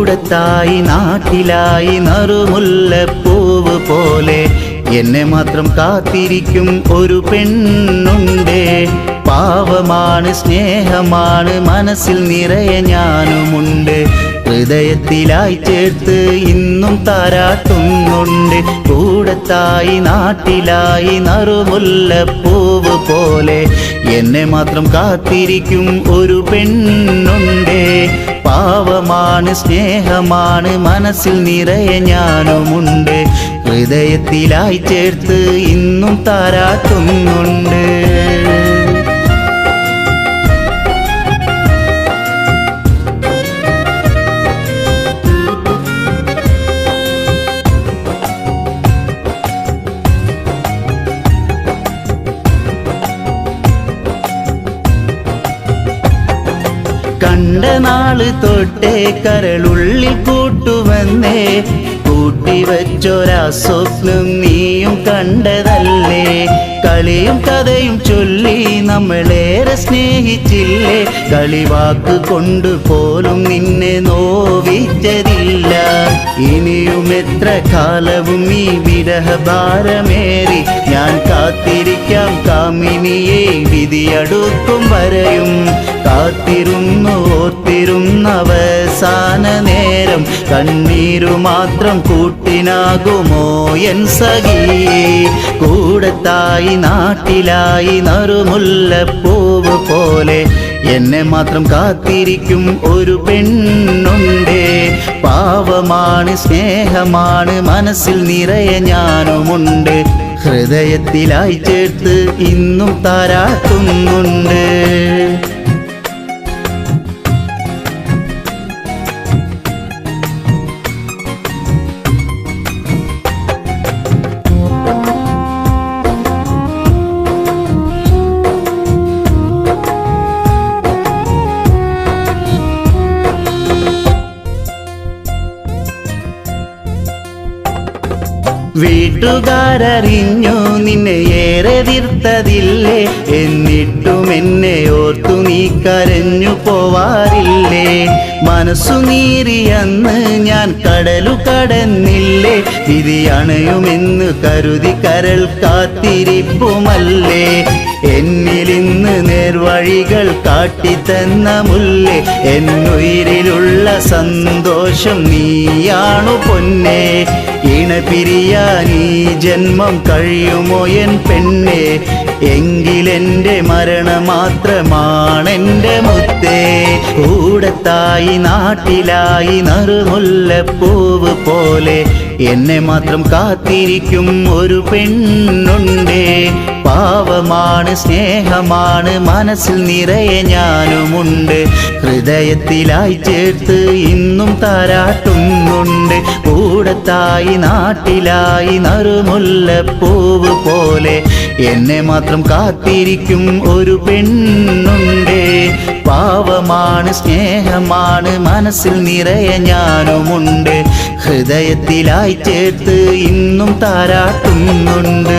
കൂടത്തായി നാട്ടിലായി നറുമുല്ലപ്പൂവ് പോലെ എന്നെ മാത്രം കാത്തിരിക്കും ഒരു പെണ്ണുണ്ട്. പാവമാണ് സ്നേഹമാണ് മനസ്സിൽ നിറയെ ഞാനുമുണ്ട്. ഹൃദയത്തിലായി ചേർത്ത് ഇന്നും താരാട്ടുന്നുണ്ട്. കൂടത്തായി നാട്ടിലായി നറുമുല്ലപ്പൂവ് പോലെ എന്നെ മാത്രം കാത്തിരിക്കും ഒരു പെണ്ണുണ്ട്. പാവമാണ് സ്നേഹമാണ് മനസ്സിൽ നിറയെ ഞാനുമുണ്ട്. ഹൃദയത്തിലായി ചേർത്ത് ഇന്നും താരാട്ടുന്നുണ്ട്. കണ്ട നാള് തൊട്ടേ കരളുള്ളിൽ കൂട്ടുവന്നേ, കൂട്ടിവച്ചൊരാ സ്വപ്നം നീയും കണ്ടതല്ലേ. കളിയും കഥയും ചൊല്ലി നമ്മളേറെ സ്നേഹിച്ചില്ലേ. കളിവാക്ക് കൊണ്ട് പോലും നിന്നെ നോവിച്ചതില്ല. ഇനിയും എത്ര കാലവും ഈ വിരഹഭാരമേറി ഞാൻ കാത്തിരിക്കാം കാമിനിയെ വിധിയടുക്കും വരെയും. കാത്തിരുന്നു ഓർത്തിരുന്ന അവസാന നേരം കണ്ണീരു മാത്രം കൂട്ടിനാകുമോ എൻ സഖിയേ. കൂടത്തായി നാട്ടിലായി നറുമുല്ലപ്പൂവ് പോലെ എന്നെ മാത്രം കാത്തിരിക്കും ഒരു പെണ്ണുണ്ട്. പാവമാണ് സ്നേഹമാണ് മനസ്സിൽ നിറയെ ഞാനുമുണ്ട്. ഹൃദയത്തിലായി ചേർത്ത് ഇന്നും താരാട്ടുന്നുണ്ട്. വീട്ടുകാരറിഞ്ഞു നിന്നെ ഏറെ എതിർത്തതില്ലേ. എന്നിട്ടും എന്നെ ഓർത്തു നീ കരഞ്ഞു പോവാറില്ലേ. മനസ്സു നീറിയന്ന് ഞാൻ കടലു കടന്നില്ലേ. വിധിയണയുമെന്ന് കരുതി കരൾ കാത്തിരിപ്പുമല്ലേ. എന്നിലിന്ന് നേർവഴികൾ കാട്ടിത്തന്ന മുല്ലേ. എന്നുയിരിലുള്ള സന്തോഷം നീയാണു പൊന്നേ. ഇണപിരിയാൻ ഈ ജന്മം കഴിയുമോ എൻ പെണ്ണേ. എങ്കിലെൻ്റെ മരണം മാത്രമാണെൻ്റെ മുത്തേ. കൂടത്തായി നാട്ടിലായി നറുമുല്ലപ്പൂവ് പോലെ എന്നെ മാത്രം കാത്തിരിക്കും ഒരു പെണ്ണുണ്ട്. പാവമാണ് സ്നേഹമാണ് മനസ്സിൽ നിറയെ ഞാനുമുണ്ട്. ഹൃദയത്തിലായി ചേർത്ത് ഇന്നും താരാട്ടുന്നുണ്ട്. കൂടത്തായി നാട്ടിലായി നറുമുല്ലപ്പൂവ് പോലെ എന്നെ മാത്രം കാത്തിരിക്കും ഒരു പെണ്ണുണ്ട്. പാവമാണ് സ്നേഹമാണ് മനസ്സിൽ നിറയെ ഞാനുമുണ്ട്. ഹൃദയത്തിലായി ചേർത്ത് ഇന്നും താരാട്ടുന്നുണ്ട്.